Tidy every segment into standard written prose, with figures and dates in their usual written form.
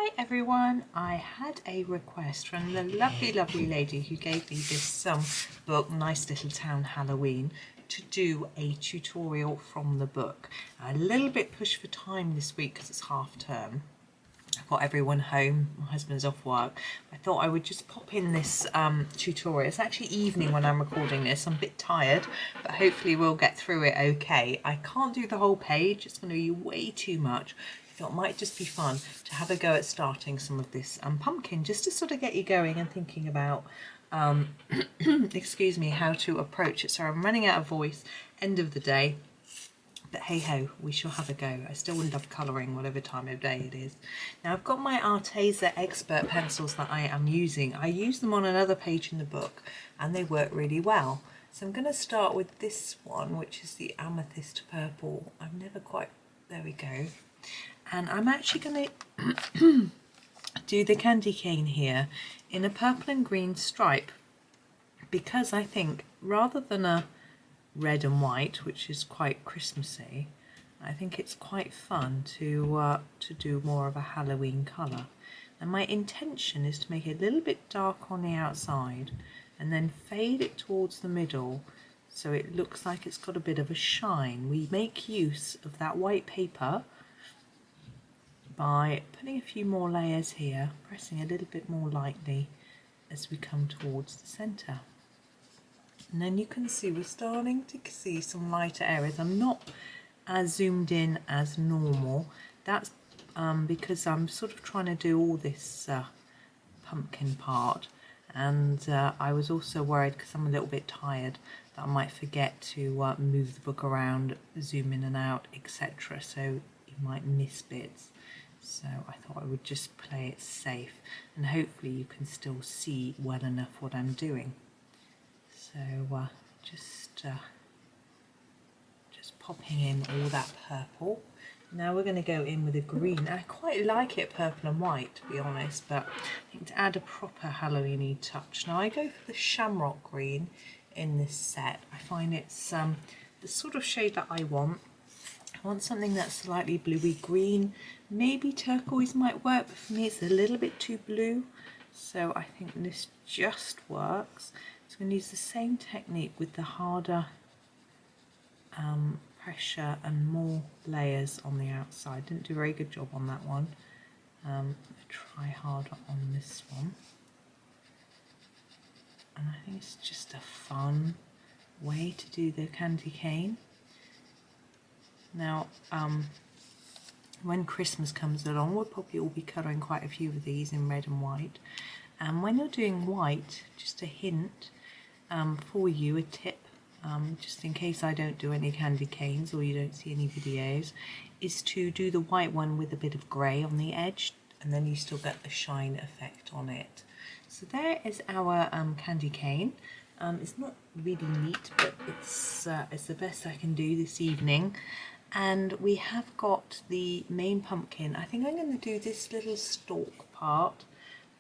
Hi everyone, I had a request from the lovely lady who gave me this book, Nice Little Town Halloween, to do a tutorial from the book. A little bit pushed for time this week because it's half term. I've got everyone home, my husband's off work. I thought I would just pop in this tutorial. It's actually evening when I'm recording this. I'm a bit tired, but hopefully we'll get through it okay. I can't do the whole page, it's going to be way too much. I thought it might just be fun to have a go at starting some of this pumpkin, just to sort of get you going and thinking about, excuse me, how to approach it. So I'm running out of voice, end of the day. But hey ho, we shall have a go. I still love colouring whatever time of day it is. Now I've got my Arteza Expert pencils that I am using. I use them on another page in the book and they work really well. So I'm going to start with this one, which is the Amethyst Purple. I've never quite, there we go. And I'm actually going to do the candy cane here in a purple and green stripe, because I think rather than a red and white, which is quite Christmassy, I think it's quite fun to do more of a Halloween colour. And my intention is to make it a little bit dark on the outside and then fade it towards the middle so it looks like it's got a bit of a shine. We make use of that white paper by putting a few more layers here, pressing a little bit more lightly as we come towards the centre. And then you can see we're starting to see some lighter areas. I'm not as zoomed in as normal. That's because I'm sort of trying to do all this pumpkin part. And I was also worried, because I'm a little bit tired, that I might forget to move the book around, zoom in and out, etc. So you might miss bits. So I thought I would just play it safe. And hopefully you can still see well enough what I'm doing. So just popping in all that purple. Now we're going to go in with a green. I quite like it purple and white, to be honest, but I think to add a proper Halloween-y touch. Now I go for the Shamrock Green in this set. I find it's the sort of shade that I want. I want something that's slightly bluey green. Maybe turquoise might work, but for me it's a little bit too blue. So I think this just works. So I'm going to use the same technique with the harder pressure and more layers on the outside. Didn't do a very good job on that one. I'll try harder on this one. And I think it's just a fun way to do the candy cane. Now, when Christmas comes along, we'll probably all be colouring quite a few of these in red and white. And when you're doing white, just a hint for you, a tip, just in case I don't do any candy canes or you don't see any videos, is to do the white one with a bit of grey on the edge, and then you still get the shine effect on it. So there is our candy cane. It's not really neat, but it's the best I can do this evening. And we have got the main pumpkin. I think I'm going to do this little stalk part.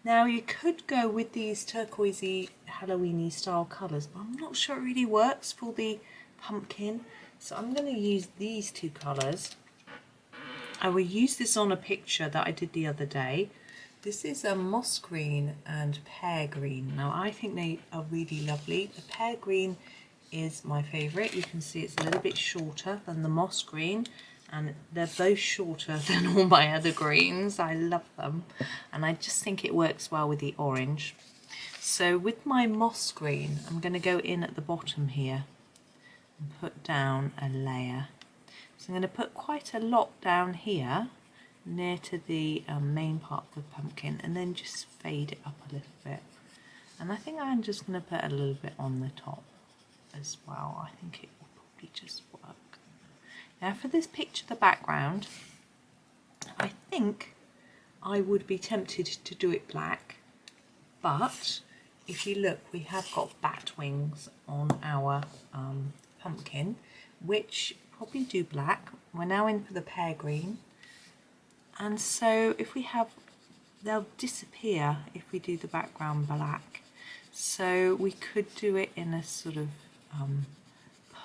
Now you could go with these turquoisey Halloween-y style colours, but I'm not sure it really works for the pumpkin. So I'm going to use these two colours. I will use this on a picture that I did the other day. This is a moss green and pear green. Now I think they are really lovely. The pear green is my favourite. You can see it's a little bit shorter than the moss green, and they're both shorter than all my other greens. I love them, and I just think it works well with the orange. So with my moss green, I'm going to go in at the bottom here and put down a layer. So I'm going to put quite a lot down here near to the main part of the pumpkin, and then just fade it up a little bit. And I think I'm just going to put a little bit on the top as well. I think it will probably just work. Now for this picture, the background, I think I would be tempted to do it black, but if you look, we have got bat wings on our pumpkin, which probably do black. We're now in for the pear green, and so if we have, they'll disappear if we do the background black. So we could do it in a sort of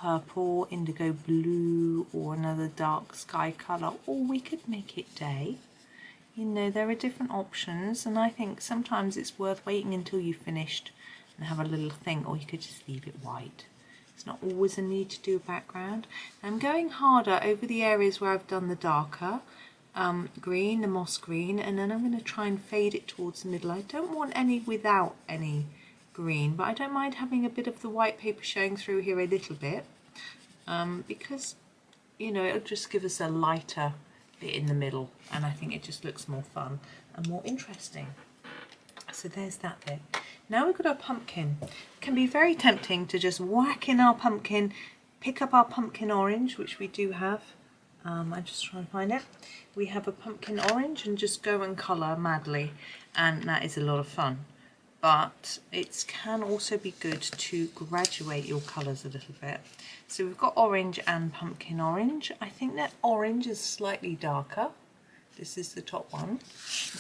purple, indigo blue, or another dark sky colour, or we could make it day. you know, there are different options, and I think sometimes it's worth waiting until you've finished and have a little thing, or you could just leave it white. It's not always a need to do a background. I'm going harder over the areas where I've done the darker green, the moss green, and then I'm going to try and fade it towards the middle. I don't want any without any green, but I don't mind having a bit of the white paper showing through here a little bit, because, you know, it'll just give us a lighter bit in the middle, and I think it just looks more fun and more interesting. So there's that bit. Now we've got our pumpkin. It can be very tempting to just whack in our pumpkin, pick up our pumpkin orange, which we do have. I'm just trying to find it. We have a pumpkin orange, and just go and colour madly, and that is a lot of fun. But it can also be good to graduate your colours a little bit. So we've got orange and pumpkin orange. I think that orange is slightly darker. This is the top one.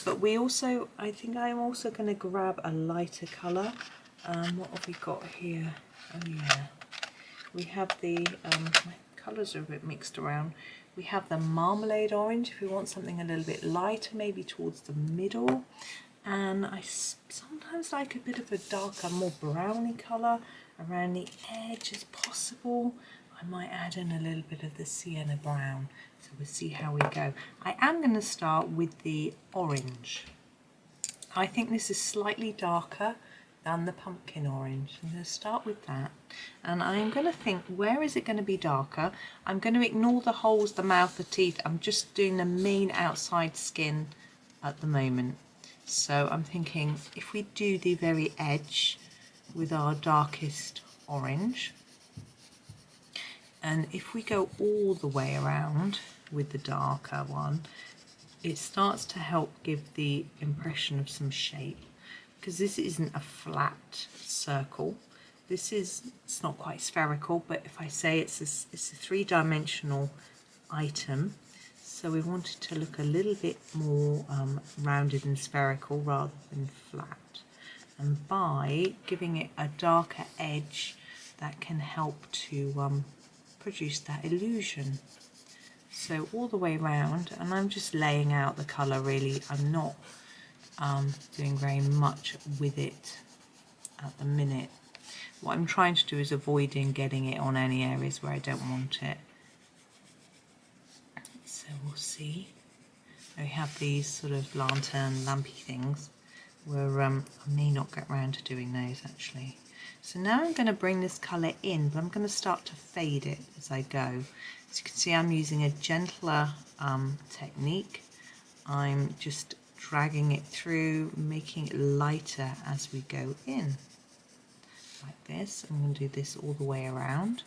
But we also, I think I'm also going to grab a lighter colour. What have we got here? Oh yeah. We have the, my colours are a bit mixed around. We have the Marmalade Orange if we want something a little bit lighter, maybe towards the middle. And I sometimes like a bit of a darker, more browny colour around the edge as possible. I might add in a little bit of the Sienna Brown, so we'll see how we go. I am going to start with the orange. I think this is slightly darker than the pumpkin orange. I'm going to start with that, and I'm going to think, where is it going to be darker? I'm going to ignore the holes, the mouth, the teeth. I'm just doing the main outside skin at the moment. So I'm thinking, if we do the very edge with our darkest orange, and if we go all the way around with the darker one, it starts to help give the impression of some shape, because this isn't a flat circle. It's not quite spherical, but if I say it's a three-dimensional item, so we want it to look a little bit more rounded and spherical rather than flat. And by giving it a darker edge, that can help to produce that illusion. So all the way around, and I'm just laying out the colour really. I'm not doing very much with it at the minute. What I'm trying to do is avoiding getting it on any areas where I don't want it. So we'll see. We have these sort of lantern lampy things where I may not get around to doing those actually. So now I'm going to bring this colour in, but I'm going to start to fade it as I go. As you can see, I'm using a gentler technique. I'm just dragging it through, making it lighter as we go in. Like this. I'm going to do this all the way around.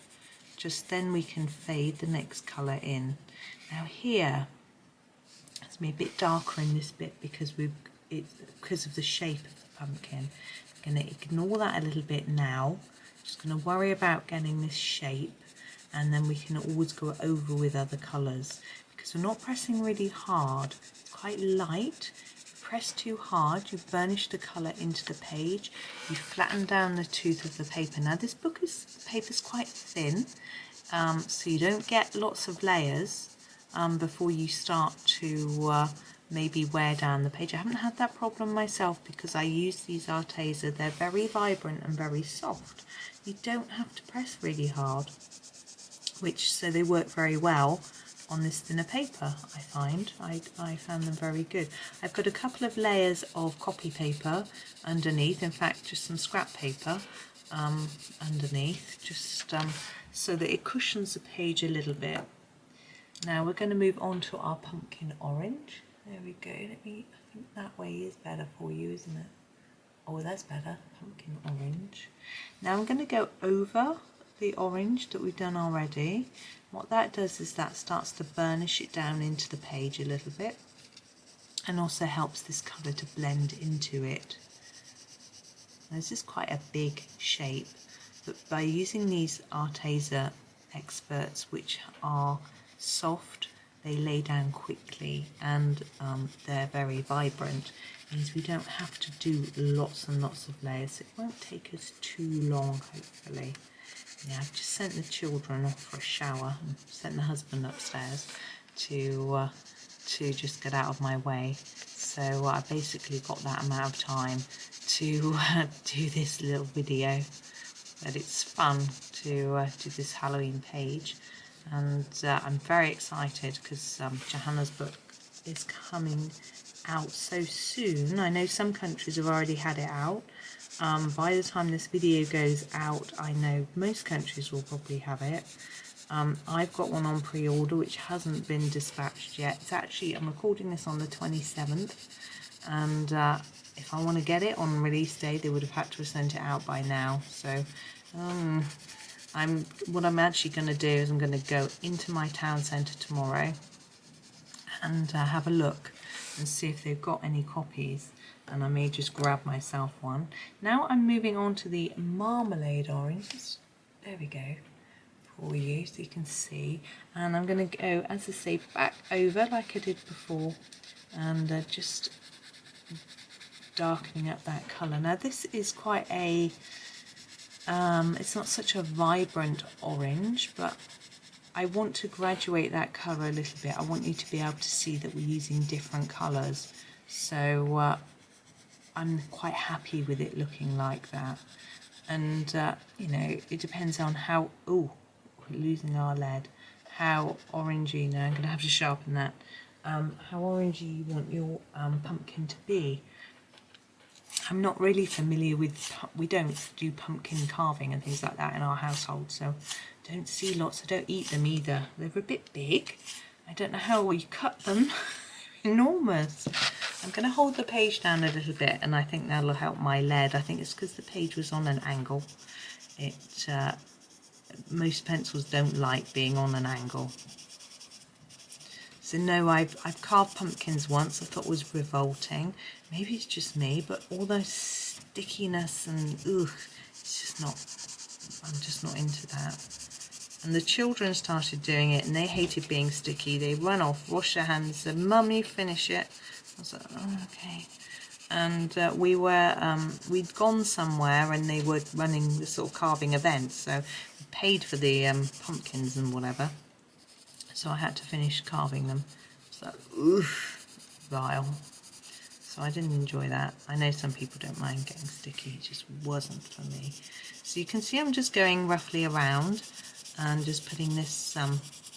Just then we can fade the next colour in. Now here, it's a bit darker in this bit because because of the shape of the pumpkin. I'm going to ignore that a little bit now. Just going to worry about getting this shape, and then we can always go over with other colours because we're not pressing really hard. It's quite light. If you press too hard, you burnish the colour into the page. You flatten down the tooth of the paper. Now this paper's quite thin, so you don't get lots of layers before you start to maybe wear down the page. I haven't had that problem myself because I use these Arteza. They're very vibrant and very soft. You don't have to press really hard, so they work very well on this thinner paper, I find. I found them very good. I've got a couple of layers of copy paper underneath, in fact just some scrap paper underneath, just so that it cushions the page a little bit. Now we're going to move on to our pumpkin orange. There we go. I think that way is better for you, isn't it? Oh, that's better. Pumpkin orange. Now I'm going to go over the orange that we've done already. What that does is that starts to burnish it down into the page a little bit, and also helps this colour to blend into it. Now, this is quite a big shape, but by using these Arteza Experts, which are soft, they lay down quickly, and they're very vibrant, means we don't have to do lots and lots of layers. It won't take us too long, hopefully. Yeah, I've just sent the children off for a shower and sent the husband upstairs to just get out of my way. so I basically got that amount of time to do this little video. But it's fun to do this Halloween page, and I'm very excited because Johanna's book is coming out so soon. I know some countries have already had it out. By the time this video goes out, I know most countries will probably have it. I've got one on pre-order which hasn't been dispatched yet. It's actually, I'm recording this on the 27th, and if I want to get it on release day, they would have had to have sent it out by now. So what I'm actually going to do is I'm going to go into my town centre tomorrow and have a look and see if they've got any copies, and I may just grab myself one. Now I'm moving on to the Marmalade Orange. There we go, for you so you can see, and I'm going to go, as I say, back over like I did before, and just darkening up that colour. Now this is quite a it's not such a vibrant orange, but I want to graduate that colour a little bit. I want you to be able to see that we're using different colours, so I'm quite happy with it looking like that. And you know, it depends on how, oh, we're losing our lead, how orangey, now I'm going to have to sharpen that, how orangey you want your pumpkin to be. I'm not really familiar with, we don't do pumpkin carving and things like that in our household, so don't see lots. I don't eat them either. They're a bit big. I don't know how you cut them. Enormous. I'm going to hold the page down a little bit, and I think that'll help my lead. I think it's because the page was on an angle. Most pencils don't like being on an angle. So no, I've carved pumpkins once. I thought it was revolting. Maybe it's just me, but all those stickiness and it's just not, I'm just not into that. And the children started doing it and they hated being sticky. They run off, wash their hands, said, "Mummy, finish it." I was like, oh, okay. And we'd gone somewhere and they were running the sort of carving event, so we paid for the pumpkins and whatever. So I had to finish carving them. So, vile. So I didn't enjoy that. I know some people don't mind getting sticky. It just wasn't for me. So you can see I'm just going roughly around and just putting this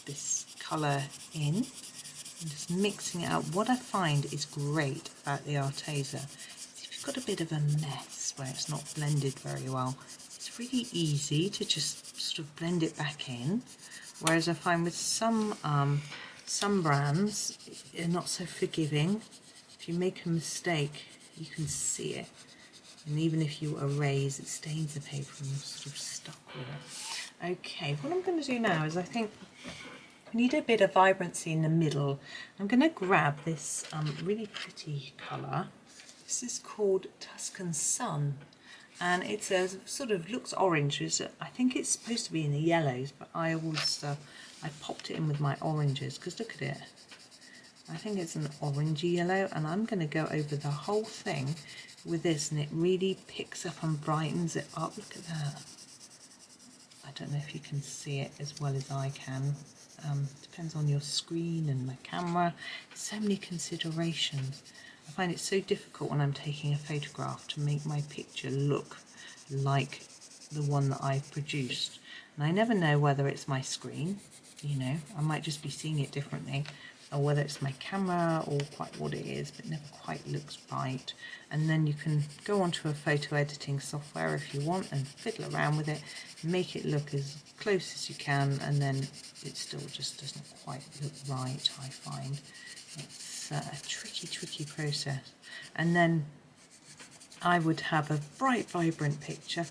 this colour in and just mixing it out. What I find is great about the Arteza is if you've got a bit of a mess where it's not blended very well, it's really easy to just sort of blend it back in. Whereas I find with some brands, they're not so forgiving. If you make a mistake, you can see it. And even if you erase, it stains the paper and you're sort of stuck with it. Okay, what I'm going to do now is I think we need a bit of vibrancy in the middle. I'm going to grab this really pretty colour. This is called Tuscan Sun. And it's a sort of looks orange. I think it's supposed to be in the yellows, but I always I popped it in with my oranges because look at it. I think it's an orangey yellow, and I'm going to go over the whole thing with this, and it really picks up and brightens it up. Look at that. I don't know if you can see it as well as I can. Depends on your screen and my camera. So many considerations. I find it so difficult when I'm taking a photograph to make my picture look like the one that I've produced. And I never know whether it's my screen, you know, I might just be seeing it differently, or whether it's my camera or quite what it is, but it never quite looks right. And then you can go onto a photo editing software if you want and fiddle around with it, make it look as close as you can, and then it still just doesn't quite look right, I find. It's a tricky process. And then I would have a bright, vibrant picture,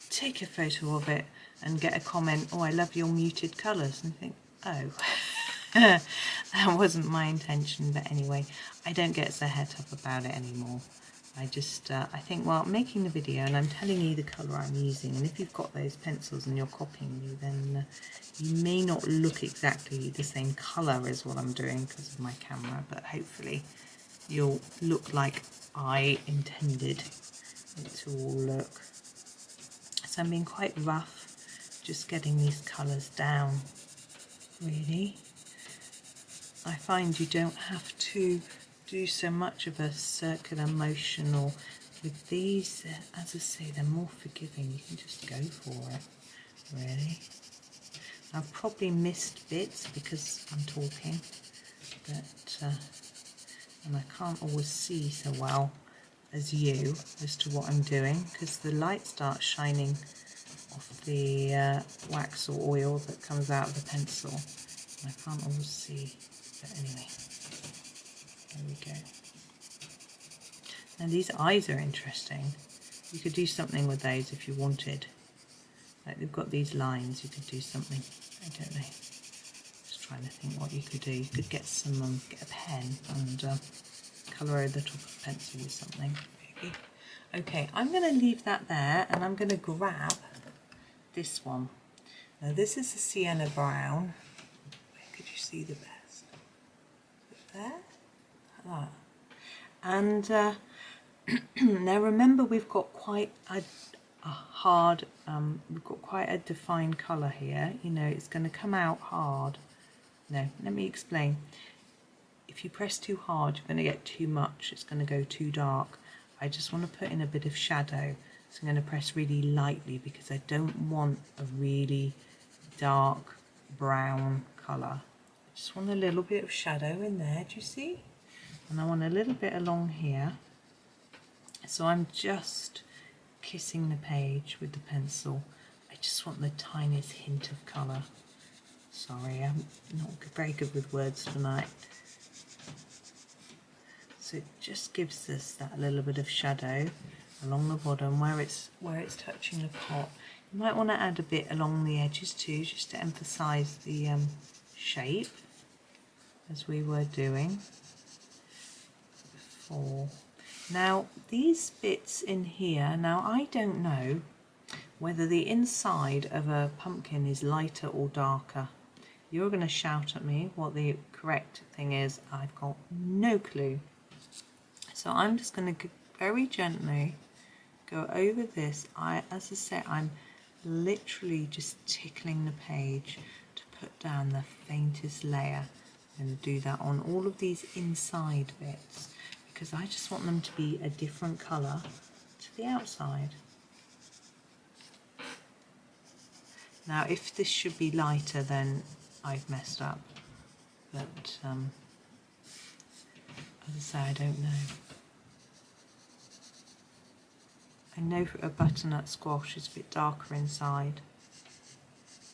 take a photo of it and get a comment, "Oh, I love your muted colours," and think, oh, that wasn't my intention. But anyway, I don't get so het up about it anymore. I just, I think, well, making the video and I'm telling you the colour I'm using, and if you've got those pencils and you're copying me, then you may not look exactly the same colour as what I'm doing because of my camera, but hopefully you'll look like I intended it to all look. So I'm being quite rough, just getting these colours down, really. I find you don't have to do so much of a circular motion, or with these, as I say, they're more forgiving. You can just go for it, really. I've probably missed bits because I'm talking, but and I can't always see so well as you as to what I'm doing, because the light starts shining off the wax or oil that comes out of the pencil. I can't always see, but anyway, there we go. Now these eyes are interesting. You could do something with those if you wanted. Like they've got these lines, you could do something, I don't know. Just trying to think what you could do. You could get some, get a pen and colour over the top of the pencil with something, maybe. Okay, I'm going to leave that there, and I'm going to grab this one. Now this is the Sienna Brown. Where could you see the best? There? Like that. And now remember, we've got quite a hard, we've got quite a defined colour here. You know, it's going to come out hard. No, let me explain. If you press too hard, you're going to get too much. It's going to go too dark. I just want to put in a bit of shadow. So I'm going to press really lightly because I don't want a really dark brown colour. I just want a little bit of shadow in there, do you see? And I want a little bit along here. So I'm just kissing the page with the pencil. I just want the tiniest hint of colour. Sorry, I'm not very good with words tonight. So it just gives us that little bit of shadow along the bottom where it's touching the pot. You might want to add a bit along the edges too, just to emphasize the shape, as we were doing before. Now these bits in here, now I don't know whether the inside of a pumpkin is lighter or darker. You're going to shout at me what the correct thing is. I've got no clue. So I'm just going to very gently go over this. As I say, I'm literally just tickling the page to put down the faintest layer. I'm going to do that on all of these inside bits because I just want them to be a different colour to the outside. Now if this should be lighter, then I've messed up, but as I say, I don't know. I know a butternut squash is a bit darker inside,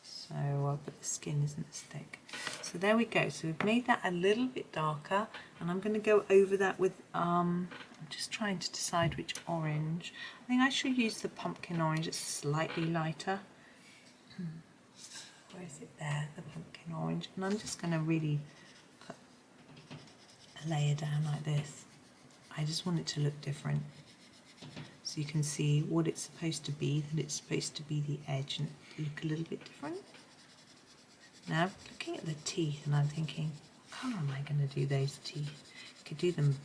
so but the skin isn't as thick. So there we go. So we've made that a little bit darker, and I'm going to go over that with I'm just trying to decide which orange. I think I should use the pumpkin orange. It's slightly lighter. Where is it there? The pumpkin orange. And I'm just going to really put a layer down like this. I just want it to look different. So you can see what it's supposed to be, that it's supposed to be the edge and look a little bit different. Now I'm looking at the teeth and I'm thinking, what colour am I going to do those teeth? You could do them,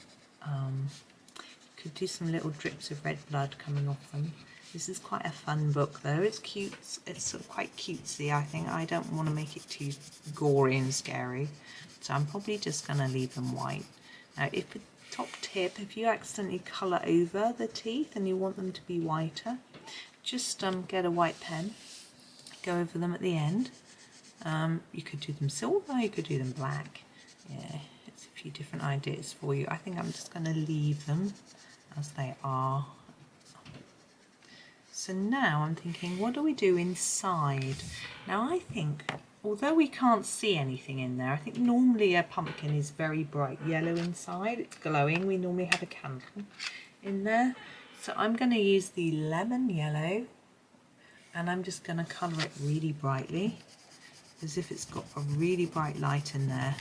could do some little drips of red blood coming off them. This is quite a fun book though, it's cute, it's sort of quite cutesy I think. I don't want to make it too gory and scary, so I'm probably just going to leave them white. Now if top tip, if you accidentally colour over the teeth and you want them to be whiter, just get a white pen, go over them at the end. You could do them silver, you could do them black. Yeah, it's a few different ideas for you. I think I'm just going to leave them as they are. So now I'm thinking, what do we do inside? Now I think, although we can't see anything in there, I think normally a pumpkin is very bright yellow inside. It's glowing. We normally have a candle in there. So I'm going to use the lemon yellow and I'm just going to colour it really brightly, as if it's got a really bright light in there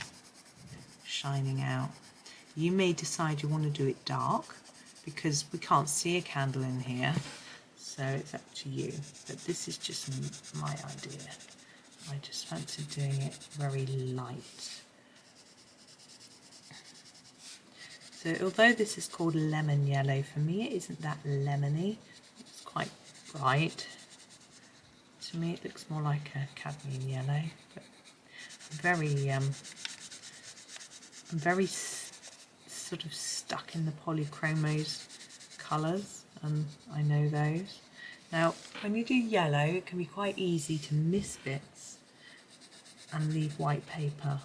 shining out. You may decide you want to do it dark because we can't see a candle in here. So it's up to you, but this is just my idea. I just fancy doing it very light. So although this is called lemon yellow, for me it isn't that lemony. It's quite bright. To me it looks more like a cadmium yellow, but I'm very sort of stuck in the polychromos colours, and I know those. Now when you do yellow, it can be quite easy to miss bits and leave white paper,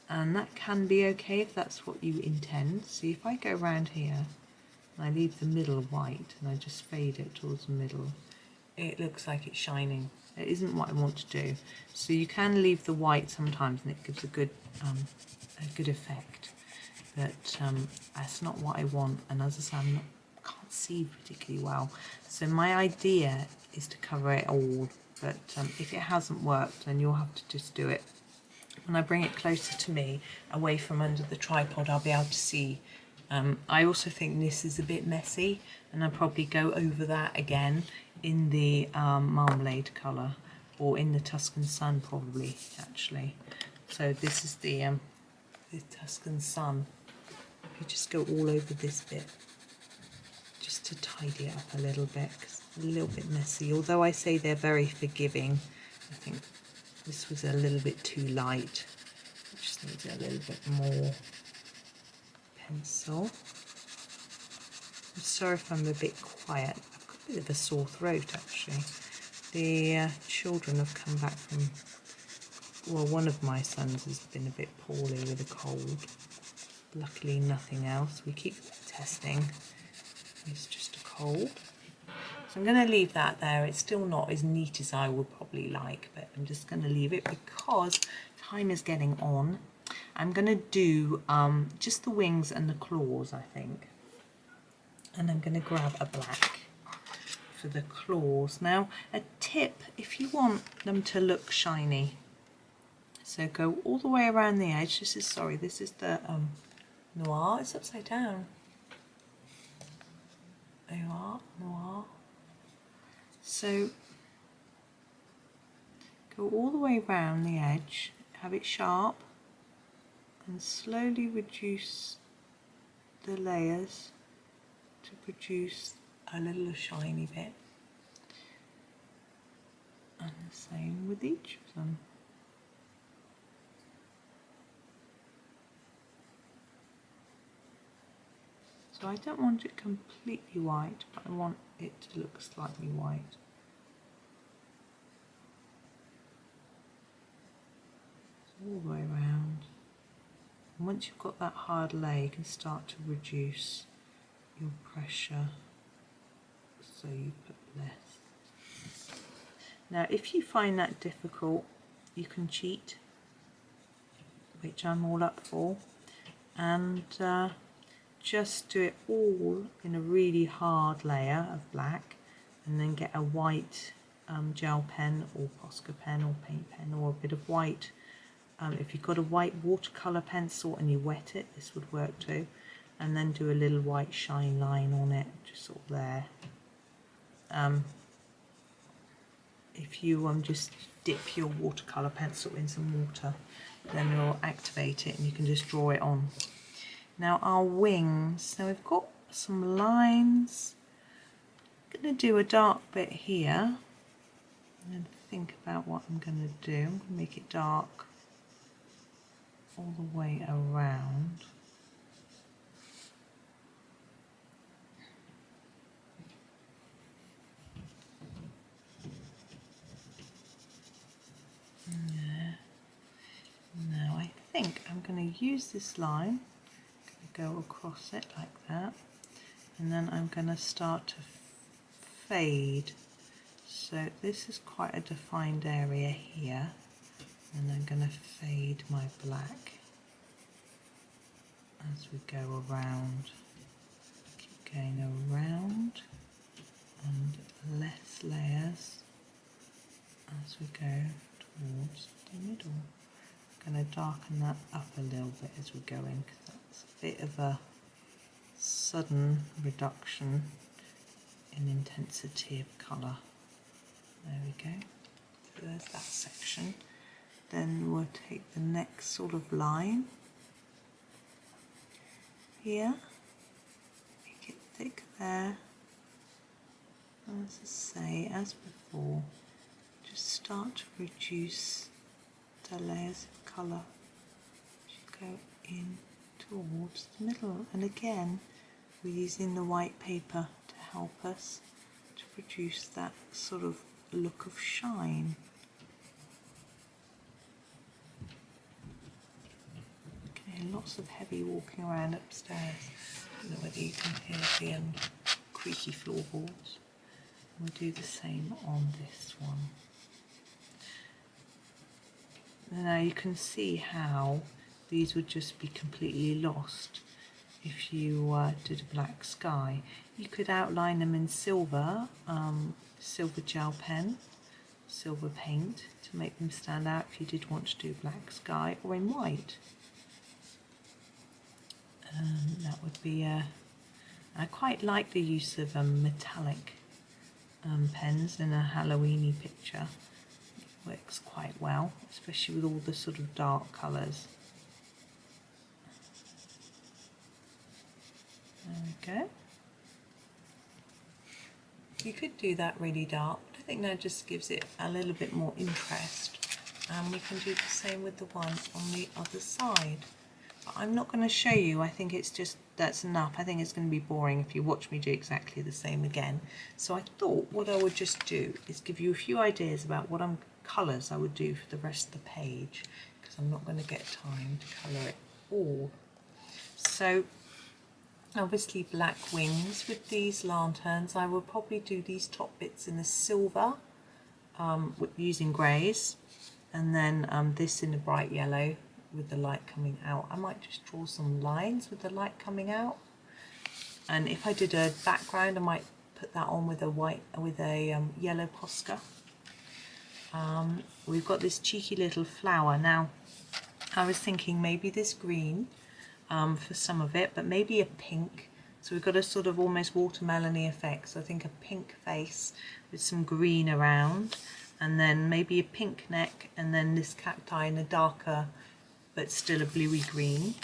and that can be okay if that's what you intend. See, if I go around here and I leave the middle white and I just fade it towards the middle, it looks like it's shining. It isn't what I want to do. So you can leave the white sometimes and it gives a good effect, but that's not what I want, and as I say, I can't see particularly well, so my idea is to cover it all, but if it hasn't worked then you'll have to just do it. When I bring it closer to me, away from under the tripod, I'll be able to see. I also think this is a bit messy, and I'll probably go over that again in the Marmalade colour, or in the Tuscan Sun probably, actually. So this is the Tuscan Sun. You just go all over this bit, just to tidy it up a little bit, 'cause it's a little bit messy. Although I say they're very forgiving, I think this was a little bit too light. It just needs a little bit more pencil. I'm sorry if I'm a bit quiet. I've got a bit of a sore throat actually. The children have come back from, well, one of my sons has been a bit poorly with a cold. Luckily nothing else. We keep testing. It's just a cold. So I'm going to leave that there. It's still not as neat as I would probably like, but I'm just going to leave it because time is getting on. I'm going to do just the wings and the claws, I think. And I'm going to grab a black for the claws. Now, a tip, if you want them to look shiny, so go all the way around the edge. This is the Noir. It's upside down. There you are, Noir. So go all the way around the edge, have it sharp, and slowly reduce the layers to produce a little shiny bit. And the same with each of them. So I don't want it completely white, but I want it to look slightly white. So all the way around. And once you've got that hard layer, you can start to reduce your pressure, so you put less. Now if you find that difficult, you can cheat, which I'm all up for, and just do it all in a really hard layer of black, and then get a white gel pen or Posca pen or paint pen, or a bit of white. If you've got a white watercolour pencil and you wet it, this would work too, and then do a little white shine line on it, just sort of there. If you just dip your watercolour pencil in some water, then it'll activate it and you can just draw it on. Now our wings, now we've got some lines. I'm going to do a dark bit here, and think about what I'm going to do. I'm going to make it dark all the way around. Yeah. Now I think I'm going to use this line, go across it like that, and then I'm going to start to fade. So this is quite a defined area here, and I'm going to fade my black as we go around. Keep going around, and less layers as we go towards the middle. I'm going to darken that up a little bit as we go in, because that's a bit of a sudden reduction in intensity of colour. There we go. So there's that section. Then we'll take the next sort of line here, make it thick there. As I say, as before, just start to reduce the layers of colour as you go in towards the middle, and again we're using the white paper to help us to produce that sort of look of shine. Okay, lots of heavy walking around upstairs. I don't know whether you can hear the creaky floorboards. We'll do the same on this one. Now you can see how these would just be completely lost if you did a black sky. You could outline them in silver, silver gel pen, silver paint to make them stand out if you did want to do black sky, or in white. That would be I quite like the use of metallic pens in a Halloweeny picture. It works quite well, especially with all the sort of dark colours. There we go. You could do that really dark, but I think that just gives it a little bit more interest. And we can do the same with the one on the other side. But I'm not going to show you, I think it's just, that's enough. I think it's going to be boring if you watch me do exactly the same again. So I thought what I would just do is give you a few ideas about what colours I would do for the rest of the page, because I'm not going to get time to colour it all. So obviously black wings with these lanterns. I will probably do these top bits in the silver using greys, and then this in a bright yellow with the light coming out. I might just draw some lines with the light coming out, and if I did a background I might put that on with a yellow Posca. We've got this cheeky little flower. Now I was thinking maybe this green for some of it, but maybe a pink. So we've got a sort of almost watermelony effect. So I think a pink face with some green around, and then maybe a pink neck, and then this cacti in a darker but still a bluey green.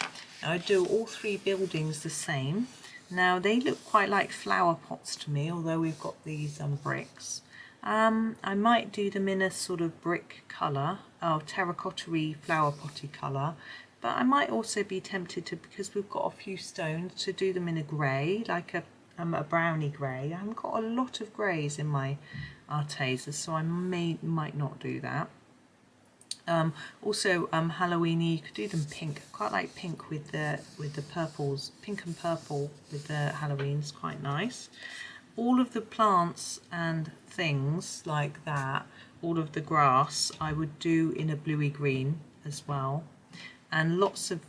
Now I do all three buildings the same. Now they look quite like flower pots to me, although we've got these bricks. I might do them in a sort of brick colour, terracotta-y flower potty colour, but I might also be tempted to, because we've got a few stones, to do them in a grey, like a browny grey. I haven't got a lot of greys in my Arteza, so I might not do that. Also Halloweeny, you could do them pink. I quite like pink with the purples, pink and purple with the Halloweens, quite nice. All of the plants and things like that, all of the grass, I would do in a bluey green as well, and lots of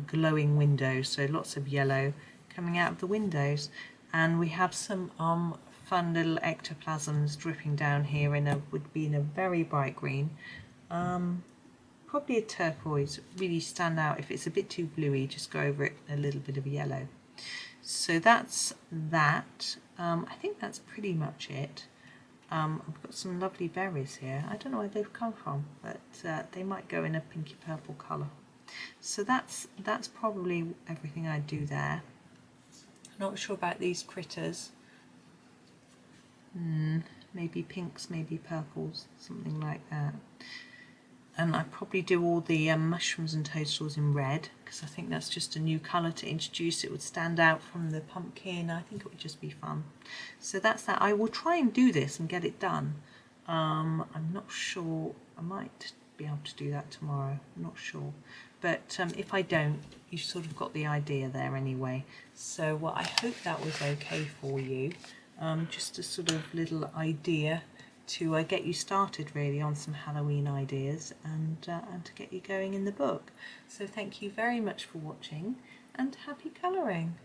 glowing windows, so lots of yellow coming out of the windows. And we have some fun little ectoplasms dripping down here would be in a very bright green. Probably a turquoise, really stand out. If it's a bit too bluey, just go over it a little bit of yellow. So that's that. I think that's pretty much it. I've got some lovely berries here. I don't know where they've come from, but they might go in a pinky purple colour. So that's probably everything I do there. Not sure about these critters. Maybe pinks, maybe purples, something like that. And I probably do all the mushrooms and toadstools in red, because I think that's just a new colour to introduce. It would stand out from the pumpkin. I think it would just be fun. So that's that. I will try and do this and get it done. I'm not sure. I might be able to do that tomorrow. I'm not sure. But if I don't, you've sort of got the idea there anyway. So I hope that was okay for you. Just a sort of little idea to get you started really on some Halloween ideas, and to get you going in the book. So thank you very much for watching, and happy colouring.